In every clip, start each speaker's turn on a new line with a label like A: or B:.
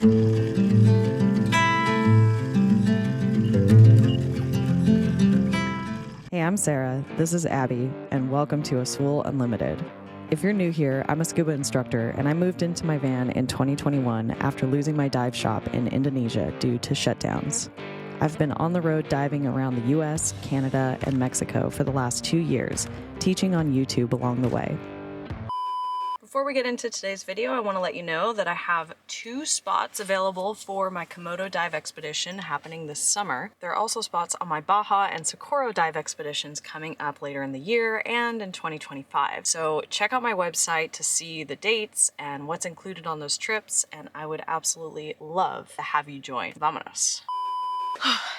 A: Hey, I'm Sarah, this is Abby, and welcome to Azul Unlimited. If you're new here, I'm a scuba instructor, and I moved into my van in 2021 after losing my dive shop in Indonesia due to shutdowns. I've been on the road diving around the US, Canada, and Mexico for the last 2 years, teaching on YouTube along the way. Before we get into today's video, I want to let you know that I have 2 spots available for my KOMODO dive expedition happening this summer. There are also spots on my Baja and SOCORRO dive expeditions coming up later in the year and in 2025. So check out my website to see the dates and what's included on those trips, and I would absolutely love to have you join. Vámonos.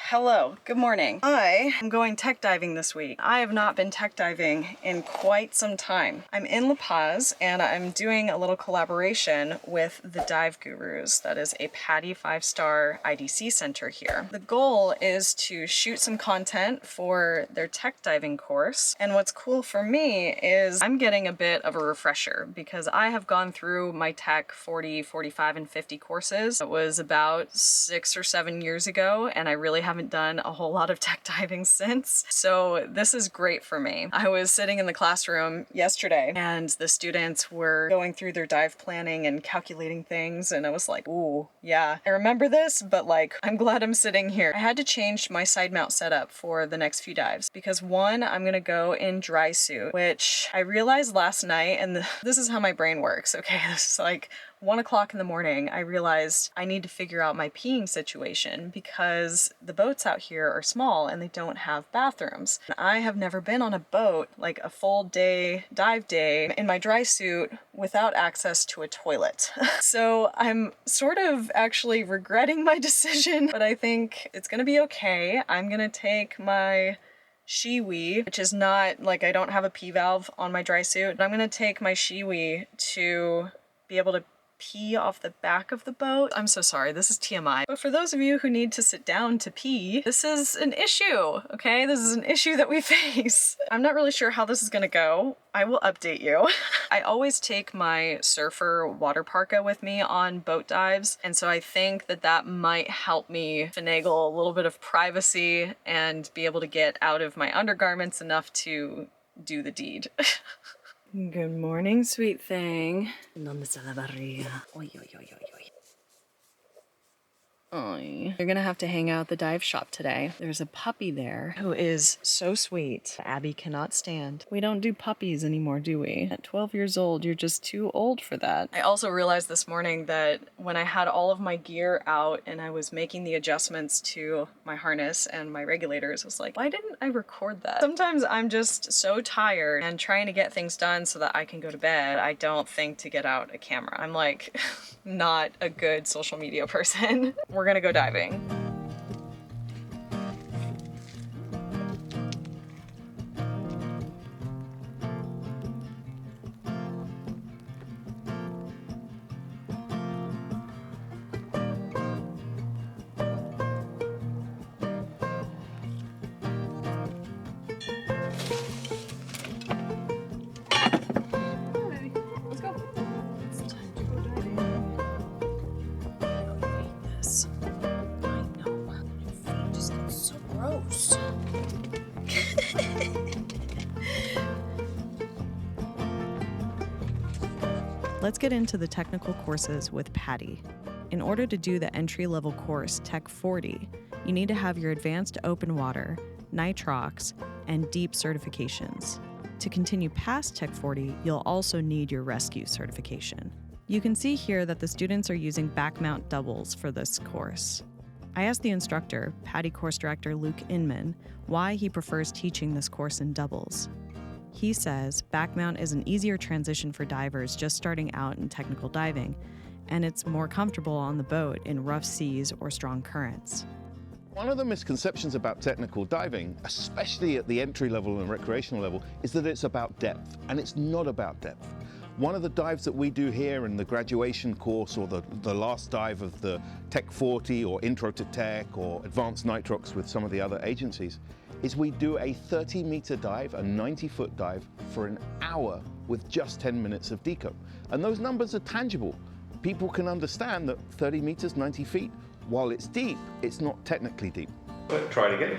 A: Hello, good morning. I am going tech diving this week. I have not been tech diving in quite some time. I'm in La Paz and I'm doing a little collaboration with the Dive Gurus. That is a PADI 5-star IDC center here. The goal is to shoot some content for their tech diving course. And what's cool for me is I'm getting a bit of a refresher because I have gone through my tech 40, 45, and 50 courses. It was about 6 or 7 years ago, and I really haven't done a whole lot of tech diving since. So this is great for me. I was sitting in the classroom yesterday and the students were going through their dive planning and calculating things, and I was like, ooh, yeah, I remember this, but like, I'm glad I'm sitting here. I had to change my side mount setup for the next few dives because one, I'm gonna go in dry suit, which I realized last night, and this is how my brain works, okay? This is like 1 o'clock in the morning, I realized I need to figure out my peeing situation because the boats out here are small and they don't have bathrooms. I have never been on a boat, like a full day, dive day, in my dry suit without access to a toilet. So I'm sort of actually regretting my decision, but I think it's gonna be okay. I'm gonna take my shiwi, which is not, like, I don't have a pee valve on my dry suit, but I'm gonna take my shiwi to be able to pee off the back of the boat. I'm so sorry, this is TMI. But for those of you who need to sit down to pee, this is an issue, okay? This is an issue that we face. I'm not really sure how this is gonna go. I will update you. I always take my surfer water parka with me on boat dives, and so I think that that might help me finagle a little bit of privacy and be able to get out of my undergarments enough to do the deed. Good morning, sweet thing. ¿Dónde está la barriga? Oy, oy, oy, oy, oy. Oy. You're gonna have to hang out at the dive shop today. There's a puppy there who is so sweet. Abby cannot stand. We don't do puppies anymore, do we? At 12 years old, you're just too old for that. I also realized this morning that when I had all of my gear out and I was making the adjustments to my harness and my regulators, I was like, why didn't I record that? Sometimes I'm just so tired and trying to get things done so that I can go to bed, I don't think to get out a camera. I'm like not a good social media person. We're gonna go diving. Let's get into the technical courses with PADI. In order to do the entry-level course Tech 40, you need to have your advanced open water, nitrox, and deep certifications. To continue past Tech 40, you'll also need your rescue certification. You can see here that the students are using back mount doubles for this course. I asked the instructor, PADI course director Luke Inman, why he prefers teaching this course in doubles. He says back mount is an easier transition for divers just starting out in technical diving, and it's more comfortable on the boat in rough seas or strong currents.
B: One of the misconceptions about technical diving, especially at the entry level and recreational level, is that it's about depth, and it's not about depth. One of the dives that we do here in the graduation course or the last dive of the Tech 40 or Intro to Tech or Advanced Nitrox with some of the other agencies is we do a 30-meter dive, a 90-foot dive for an hour with just 10 minutes of deco. And those numbers are tangible. people can understand that 30 meters, 90 feet, while it's deep, it's not technically deep.
C: But try it again.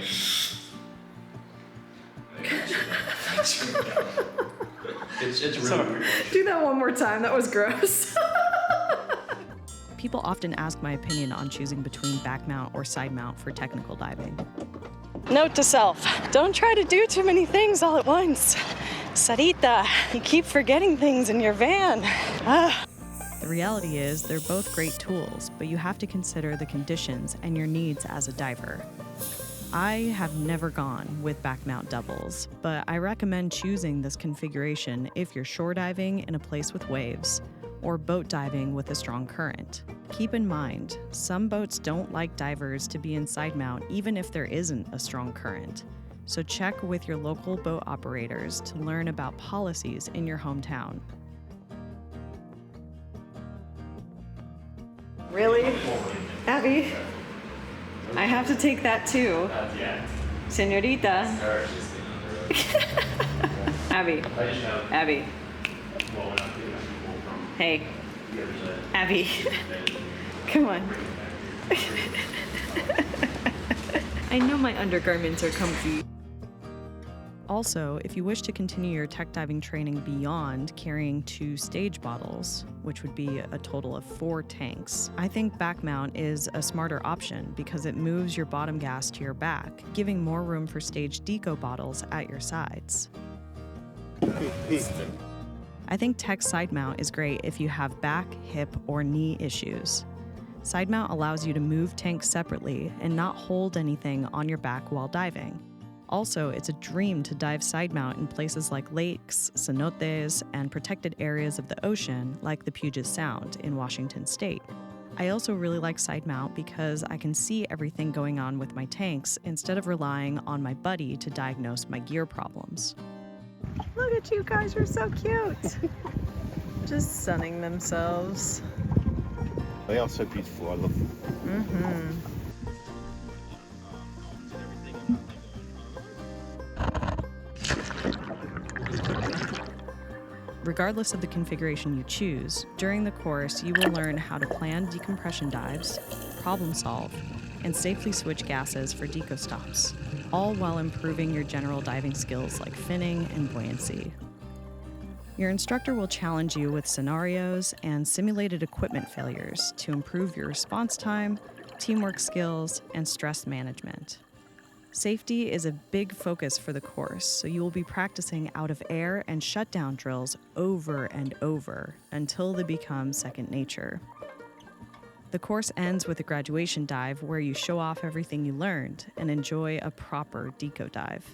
C: It's really
A: Do that one more time. That was gross. People often ask my opinion on choosing between back mount or side mount for technical diving. Note to self, don't try to do too many things all at once. Sarita, you keep forgetting things in your van. The reality is they're both great tools, but you have to consider the conditions and your needs as a diver. I have never gone with back mount doubles, but I recommend choosing this configuration if you're shore diving in a place with waves or boat diving with a strong current. Keep in mind, some boats don't like divers to be in side mount even if there isn't a strong current. So check with your local boat operators to learn about policies in your hometown. Really? Abby? I have to take that too. Senorita. Abby. Abby. Hey. Abby. Come on. I know my undergarments are comfy. Also, if you wish to continue your tech diving training beyond carrying 2 stage bottles, which would be a total of 4 tanks, I think back mount is a smarter option because it moves your bottom gas to your back, giving more room for stage deco bottles at your sides. I think tech side mount is great if you have back, hip, or knee issues. Side mount allows you to move tanks separately and not hold anything on your back while diving. Also, it's a dream to dive side mount in places like lakes, cenotes, and protected areas of the ocean like the Puget Sound in Washington State. I also really like side mount because I can see everything going on with my tanks instead of relying on my buddy to diagnose my gear problems. Look at you guys, you're so cute. Just sunning themselves.
B: They are so beautiful, I love them.
A: Mm-hmm. Regardless of the configuration you choose, during the course you will learn how to plan decompression dives, problem solve, and safely switch gases for deco stops, all while improving your general diving skills like finning and buoyancy. Your instructor will challenge you with scenarios and simulated equipment failures to improve your response time, teamwork skills, and stress management. Safety is a big focus for the course, so you will be practicing out of air and shutdown drills over and over until they become second nature. The course ends with a graduation dive where you show off everything you learned and enjoy a proper deco dive.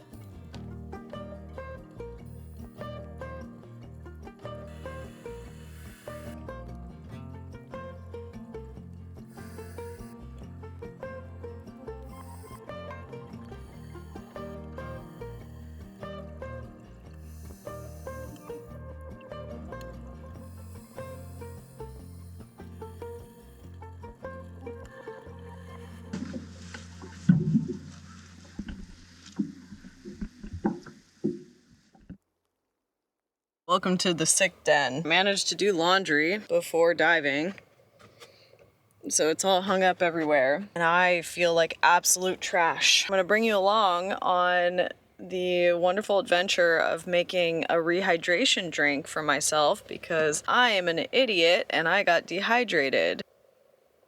A: Welcome to the sick den. Managed to do laundry before diving, so it's all hung up everywhere, and I feel like absolute trash. I'm gonna bring you along on the wonderful adventure of making a rehydration drink for myself because I am an idiot and I got dehydrated.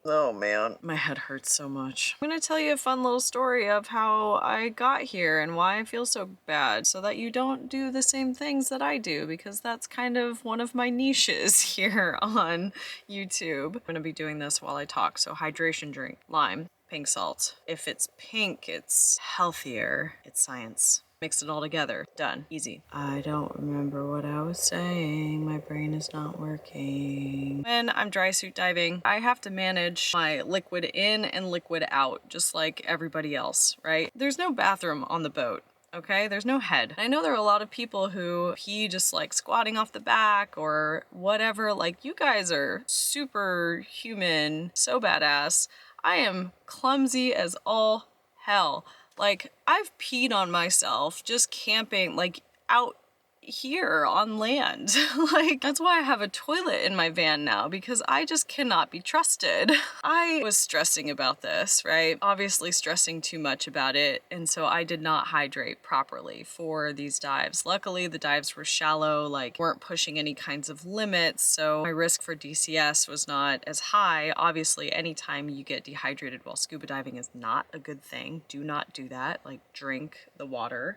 A: Oh man, my head hurts so much. I'm gonna tell you a fun little story of how I got here and why I feel so bad so that you don't do the same things that I do, because that's kind of one of my niches here on YouTube. I'm gonna be doing this while I talk. So hydration drink, lime, pink salt. If it's pink, it's healthier. It's science. Mix it all together. Done. Easy. I don't remember what I was saying. My brain is not working. When I'm dry suit diving, I have to manage my liquid in and liquid out, just like everybody else, right? There's no bathroom on the boat. Okay, there's no head. I know there are a lot of people who pee just like squatting off the back or whatever. Like, you guys are superhuman, so badass. I am clumsy as all hell. Like, I've peed on myself just camping, like out here on land. Like, that's why I have a toilet in my van now, because I just cannot be trusted. I was stressing about this, right? Obviously stressing too much about it, and so I did not hydrate properly for these dives. Luckily, the dives were shallow, like weren't pushing any kinds of limits, so my risk for DCS was not as high. Obviously, anytime you get dehydrated while scuba diving is not a good thing. Do not do that. Like, drink the water.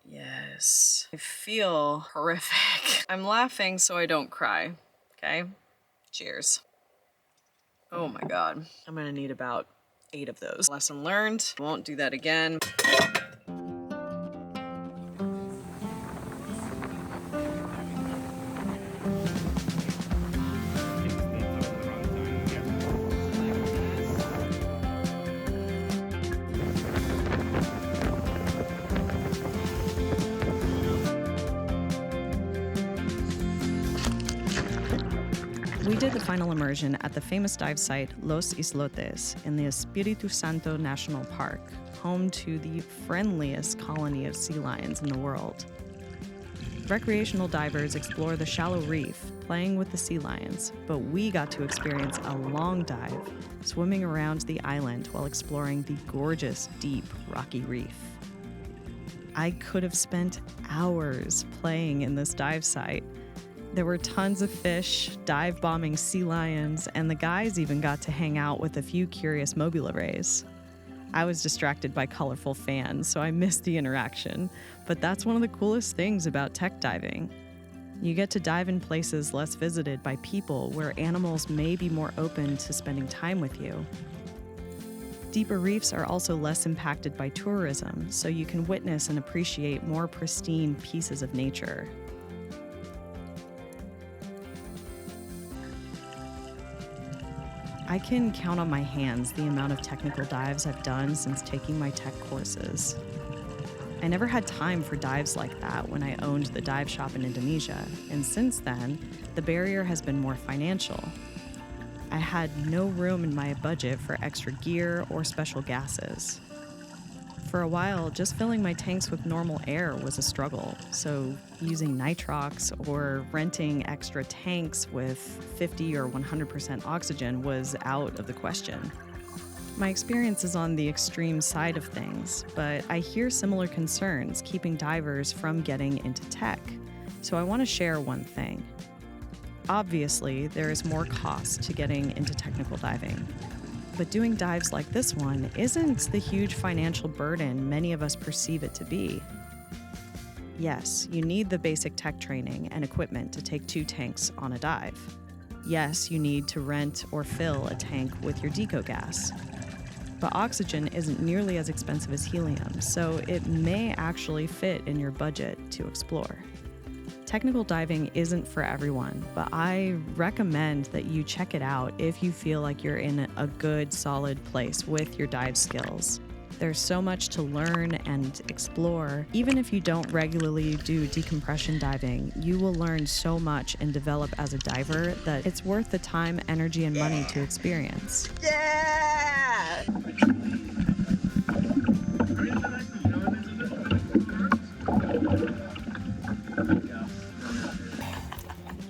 A: Yes. I feel horrific. I'm laughing so I don't cry, okay? Cheers. Oh my God. I'm gonna need about 8 of those. Lesson learned. Won't do that again. We did the final immersion at the famous dive site Los Islotes in the Espiritu Santo National Park, home to the friendliest colony of sea lions in the world. Recreational divers explore the shallow reef, playing with the sea lions, but we got to experience a long dive, swimming around the island while exploring the gorgeous, deep, rocky reef. I could have spent hours playing in this dive site. There were tons of fish, dive-bombing sea lions, and the guys even got to hang out with a few curious mobula rays. I was distracted by colorful fans, so I missed the interaction, but that's one of the coolest things about tech diving. You get to dive in places less visited by people where animals may be more open to spending time with you. Deeper reefs are also less impacted by tourism, so you can witness and appreciate more pristine pieces of nature. I can count on my hands the amount of technical dives I've done since taking my tech courses. I never had time for dives like that when I owned the dive shop in Indonesia, and since then, the barrier has been more financial. I had no room in my budget for extra gear or special gases. For a while, just filling my tanks with normal air was a struggle, so using nitrox or renting extra tanks with 50 or 100% oxygen was out of the question. My experience is on the extreme side of things, but I hear similar concerns keeping divers from getting into tech, so I want to share one thing. Obviously, there is more cost to getting into technical diving. But doing dives like this one isn't the huge financial burden many of us perceive it to be. Yes, you need the basic tech training and equipment to take 2 tanks on a dive. Yes, you need to rent or fill a tank with your deco gas. But oxygen isn't nearly as expensive as helium, so it may actually fit in your budget to explore. Technical diving isn't for everyone, but I recommend that you check it out if you feel like you're in a good, solid place with your dive skills. There's so much to learn and explore. Even if you don't regularly do decompression diving, you will learn so much and develop as a diver that it's worth the time, energy, and money to experience.
D: Yeah!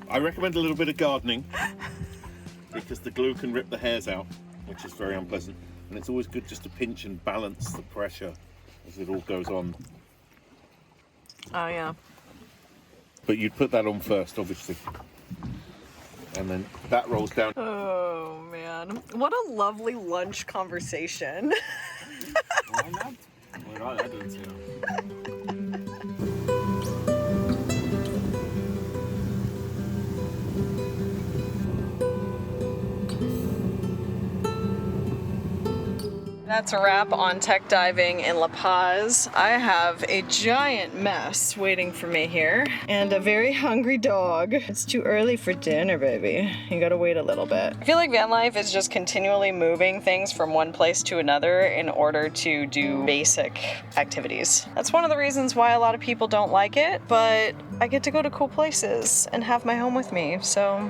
B: I recommend a little bit of gardening because the glue can rip the hairs out, which is very unpleasant. And it's always good just to pinch and balance the pressure as it all goes on.
A: Oh yeah.
B: But you'd put that on first, obviously. And then that rolls down.
A: Oh man, what a lovely lunch conversation. That's a wrap on tech diving in La Paz. I have a giant mess waiting for me here and a very hungry dog. It's too early for dinner, baby. You gotta wait a little bit. I feel like van life is just continually moving things from one place to another in order to do basic activities. That's one of the reasons why a lot of people don't like it, but I get to go to cool places and have my home with me, so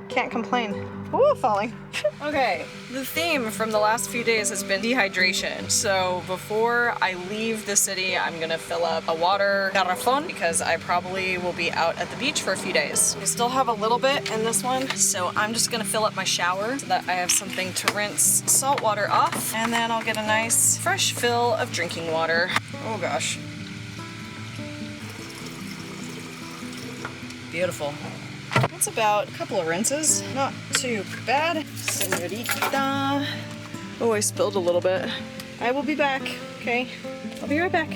A: can't complain. Ooh, falling. Okay, the theme from the last few days has been dehydration. So before I leave the city, I'm gonna fill up a water garrafon because I probably will be out at the beach for a few days. I still have a little bit in this one, so I'm just gonna fill up my shower so that I have something to rinse salt water off, and then I'll get a nice fresh fill of drinking water. Oh gosh. Beautiful. That's about a couple of rinses. Not too bad. Senorita. Oh, I spilled a little bit. I will be back. Okay, I'll be right back.